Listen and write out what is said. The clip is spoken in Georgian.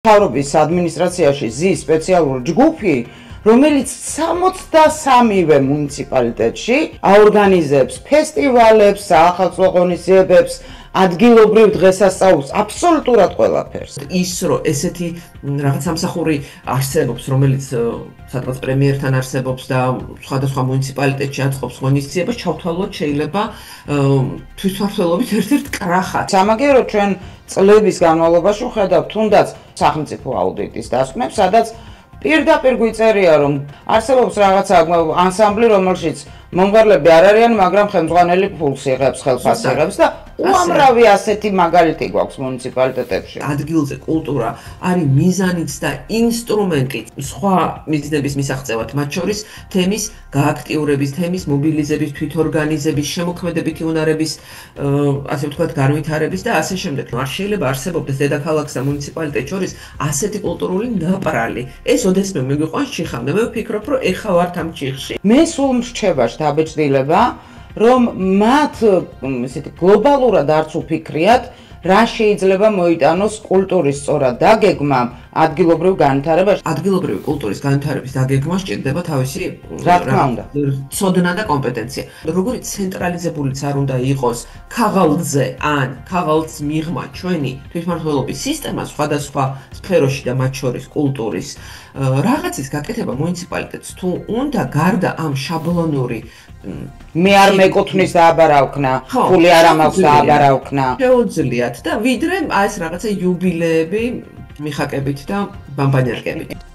მთავრობის ადმინისტრაციაში ზის სპეციალური ჯგუფი, რომელიც 63-ვე მუნიციპალიტეტში აორგანიზებს ფესტივალებს, საახალწლო ღონისძიებებს, ადგილობრივ დღესასწაულს, აბსოლუტურად ყველაფერს. ის რომ ესეთი რაღაც სამსახური არსებობს, რომელიც სადღაც პრემიერთან არსებობს და სხვადასხვა მუნიციპალიტეტში აწყობს ღონისძიებას, ჩავთვალოთ შეიძლება თვითმმართველობის ერთ-ერთ კრახად. სამაგერო ჩვენ წლების განმავლობაში ვხედავთ თუნდაც სახელმწიფო აუდიტის დასკვნებს, სადაც პირდაპირ გვიწერია, რომ არსებობს რაღაცა ანსამბლი, რომელშიც მომღერლები არ არიან, მაგრამ ხელმძღვანელი ფულს იღებს, ხელფასს იღებს და უამრავი ასეთი მაგალითი გვაქვს მუნიციპალიტეტებში. ადგილზე კულტურა არის მიზანიც და ინსტრუმენტი სხვა მიზნების მისაღწევად, მათ შორის თემის გააქტიურების, თემის მობილიზების, თვითორგანიზების, შემოქმედებითი უნარების, ასე ვთქვათ, განვითარების და ასე შემდეგ. არ შეიძლება არსებობდეს დედაქალაქს და მუნიციპალიტეტს შორის ასეთი კულტურული ნაპრალი. ეს ოდესმე მიგვიყვანს ჩიხამდე. მე ვფიქრობ, რომ ეხა ვართ ამ ჩიხში. მე სულ მრჩევაში დაბეჭდილება, რომ მათ ესეთი გლობალურად არც უფიქრიათ, რა შეიძლება მოიტანოს კულტურის სწორად დაგეგმამ ადგილობრივ განვითარებაში. ადგილობრივი კულტურის განვითარების დაგეგმა სჭირდება თავისი რა თქმა უნდა, ცოდნა და კომპეტენცია. როგორი ცენტრალიზებულიც არ უნდა იყოს ქაღალდზე ან ქაღალდს მიღმა ჩვენი თვითმმართველობის სისტემა სხვადასხვა სფეროში და მათ შორის კულტურის რაღაცის გაკეთება მუნიციპალიტეტს თუ უნდა გარდა ამ შაბლონური მე არ მეკუთვნის და აბარავქნა, ფული არ ამაქვს და აბარავქნა. შეუძლიათ და ვიდრე ეს რაღაცა იუბილეები მიხაკებით და ბამბანერკებით.